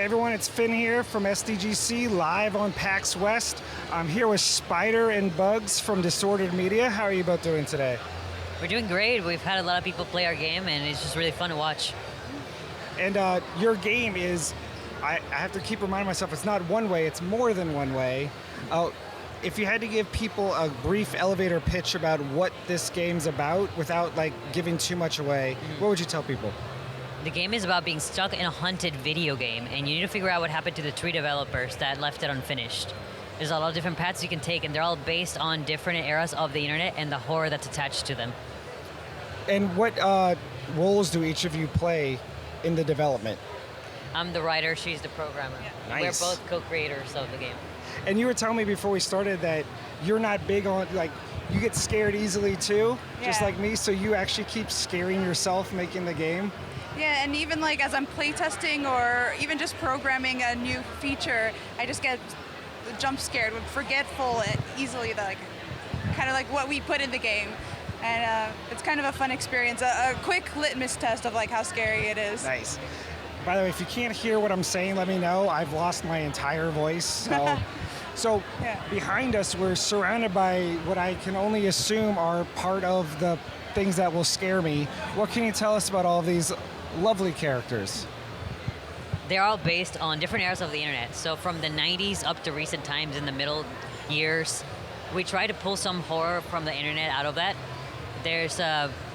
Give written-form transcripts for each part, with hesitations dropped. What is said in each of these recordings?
Hey everyone, it's Finn here from SDGC Live on PAX West. I'm here with Spider and Bugs from Disordered Media. How are you both doing today? We're doing great. We've had a lot of people play our game, and it's just really fun to watch. And your game is, I have to keep reminding myself, it's not one way, it's more than one way. If you had to give people a brief elevator pitch about what this game's about without like giving too much away, what would you tell people? The game is about being stuck in a haunted video game, and you need to figure out what happened to the 3 developers that left it unfinished. There's a lot of different paths you can take, and they're all based on different eras of the internet and the horror that's attached to them. And what roles do each of you play in the development? I'm the writer, she's the programmer. Yeah. Nice. We're both co-creators of the game. And you were telling me before we started that you're not big on, like, you get scared easily too, just like me, so you actually keep scaring yourself making the game? Yeah, and even like as I'm playtesting or even just programming a new feature, I just get jump scared, forgetful easily, like kind of like what we put in the game. And it's kind of a fun experience, a quick litmus test of like how scary it is. Nice. By the way, if you can't hear what I'm saying, let me know. I've lost my entire voice. So behind us, we're surrounded by what I can only assume are part of the things that will scare me. What can you tell us about all of these lovely characters? They're all based on different eras of the internet. So from the 90s up to recent times in the middle years, we try to pull some horror from the internet out of that.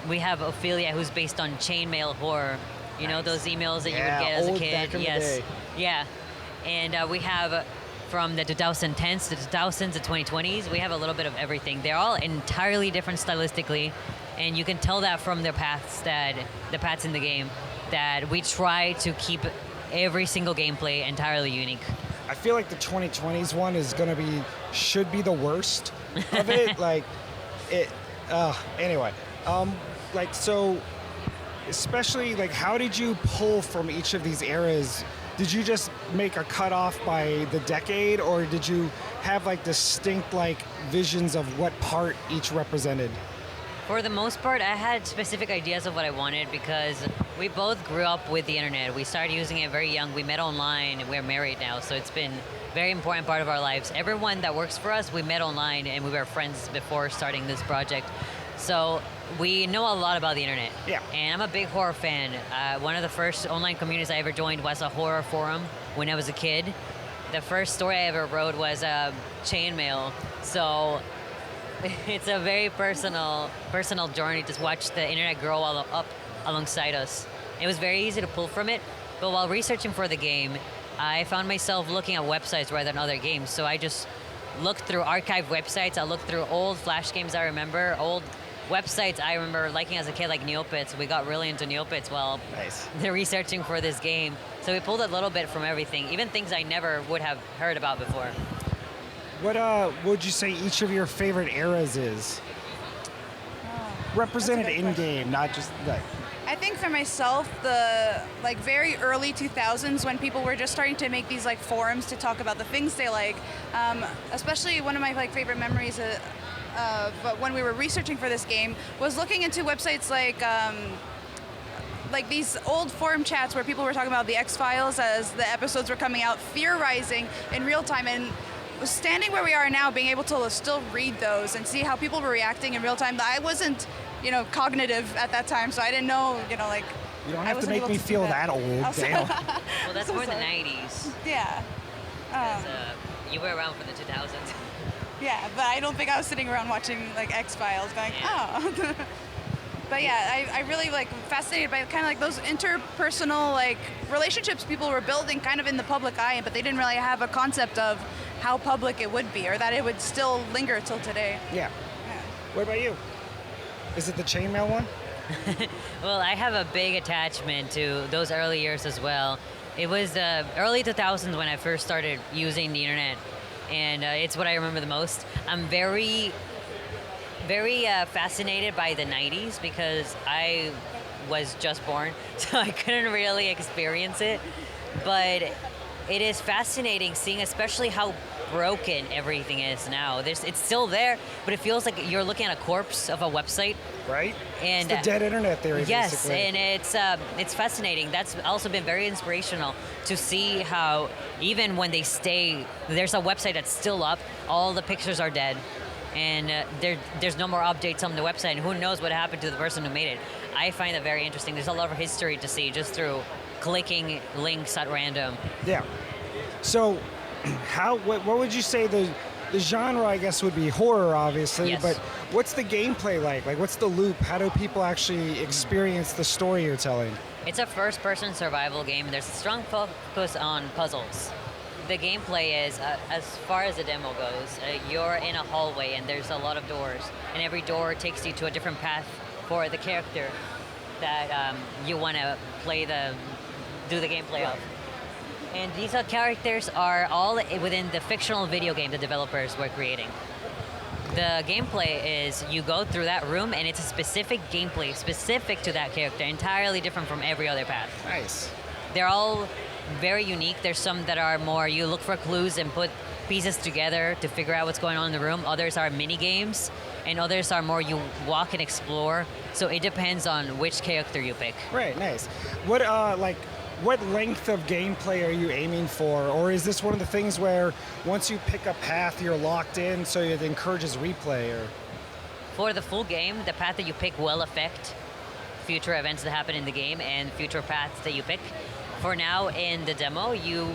We have Ophelia, who's based on chainmail horror. You know, those emails that you would get as a kid? Back in the day. Yeah. And we have from the 2010s, the 2000s, the 2020s, we have a little bit of everything. They're all entirely different stylistically, and you can tell that from the paths in the game, that we try to keep every single gameplay entirely unique. I feel like the 2020s one is should be the worst of it. Anyway, so especially like, how did you pull from each of these eras? Did you just make a cutoff by the decade, or did you have like distinct like visions of what part each represented? For the most part, I had specific ideas of what I wanted because we both grew up with the internet. We started using it very young. We met online, and we're married now, so it's been a very important part of our lives. Everyone that works for us, we met online, and we were friends before starting this project. So we know a lot about the internet. Yeah. And I'm a big horror fan. One of the first online communities I ever joined was a horror forum when I was a kid. The first story I ever wrote was chainmail. So it's a very personal journey to watch the internet grow all up alongside us. It was very easy to pull from it, but while researching for the game, I found myself looking at websites rather than other games. So I just looked through archived websites. I looked through old Flash games I remember, old websites I remember liking as a kid, like Neopets. We got really into Neopets while they're researching for this game. So we pulled a little bit from everything, even things I never would have heard about before. What would you say each of your favorite eras is? Represented in-game, not just like... I think for myself, the like very early 2000s, when people were just starting to make these like forums to talk about the things they like. Especially one of my like favorite memories of when we were researching for this game was looking into websites like these old forum chats where people were talking about the X-Files as the episodes were coming out, theorizing in real time, and standing where we are now, being able to still read those and see how people were reacting in real time. I wasn't, cognitive at that time, so I didn't know, like... You don't have to make me feel that old, damn. Well, that's more in the 90s. Yeah. You were around for the 2000s. Yeah, but I don't think I was sitting around watching like X-Files going, oh. But yeah, I really like fascinated by kind of like those interpersonal like relationships people were building kind of in the public eye, but they didn't really have a concept of how public it would be or that it would still linger till today. Yeah. What about you? Is it the chainmail one? Well, I have a big attachment to those early years as well. It was early 2000s when I first started using the internet, and it's what I remember the most. I'm very fascinated by the 90s because I was just born, so I couldn't really experience it. But it is fascinating seeing especially how broken everything is now. It's still there, but it feels like you're looking at a corpse of a website right? And it's the dead internet theory, yes, basically. and it's fascinating. That's also been very inspirational to see how even when they stay, there's a website that's still up. All the pictures are dead, and there's no more updates on the website. And who knows what happened to the person who made it? I find that very interesting. There's a lot of history to see just through clicking links at random. Yeah. So, what would you say the genre, I guess, would be horror, obviously, Yes. but what's the gameplay like? Like, what's the loop? How do people actually experience the story you're telling? It's a first-person survival game. There's a strong focus on puzzles. The gameplay is, as far as the demo goes, you're in a hallway and there's a lot of doors, and every door takes you to a different path for the character that you want to do the gameplay of. And these characters are all within the fictional video game the developers were creating. The gameplay is you go through that room and it's a specific gameplay specific to that character, entirely different from every other path. Nice. They're all very unique. There's some that are more you look for clues and put pieces together to figure out what's going on in the room. Others are mini games, and others are more you walk and explore. So it depends on which character you pick. Right, nice. What length of gameplay are you aiming for? Or is this one of the things where once you pick a path, you're locked in, so it encourages replay? Or For the full game, the path that you pick will affect future events that happen in the game and future paths that you pick. For now, in the demo, you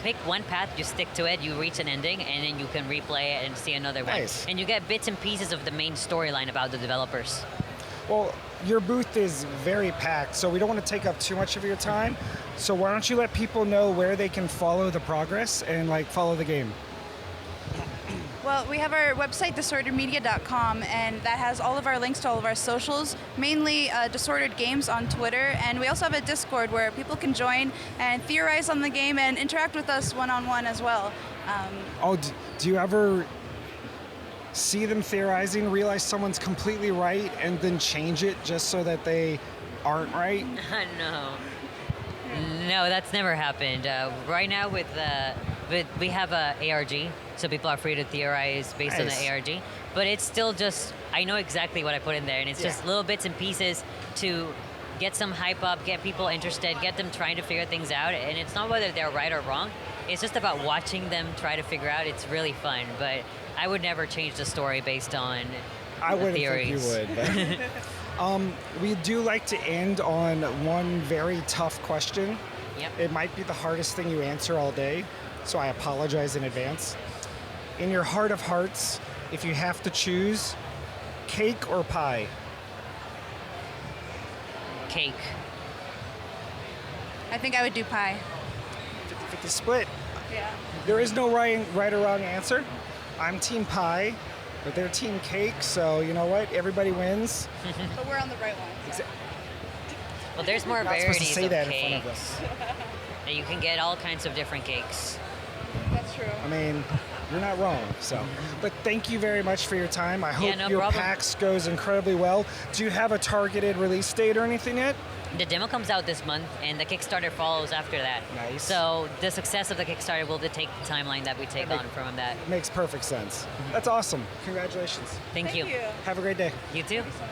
pick one path, you stick to it, you reach an ending, and then you can replay it and see another Nice. one. And you get bits and pieces of the main storyline about the developers. Well, your booth is very packed, so we don't want to take up too much of your time. So why don't you let people know where they can follow the progress and follow the game? Well, we have our website, disorderedmedia.com, and that has all of our links to all of our socials, mainly Disordered Games on Twitter. And we also have a Discord where people can join and theorize on the game and interact with us one-on-one as well. Do you ever see them theorizing, realize someone's completely right, and then change it just so that they aren't right? No, that's never happened. Right now we have a ARG, so people are free to theorize based on Nice. the ARG. But it's still just, I know exactly what I put in there, and it's just little bits and pieces to get some hype up, get people interested, get them trying to figure things out. And it's not whether they're right or wrong. It's just about watching them try to figure out. It's really fun, but I would never change the story based on I the wouldn't theories. think you would. But, we do like to end on one very tough question. Yep. It might be the hardest thing you answer all day, so I apologize in advance. In your heart of hearts, if you have to choose, cake or pie? Cake. I think I would do pie. 50-50 split. Yeah. There is no right or wrong answer. I'm team pie, but they're team cake, so you know what? Everybody wins. But we're on the right one. So. Well, there's more You're not supposed to varieties say of that cakes. in front of us. And you can get all kinds of different cakes. That's true. I mean, you're not wrong. So, but thank you very much for your time. I hope no your problem. PAX goes incredibly well. Do you have a targeted release date or anything yet? The demo comes out this month, and the Kickstarter follows after that. Nice. So the success of the Kickstarter will dictate the timeline that we take on from that. Makes perfect sense. That's awesome. Congratulations. Thank you. you. Have a great day. You too. So much.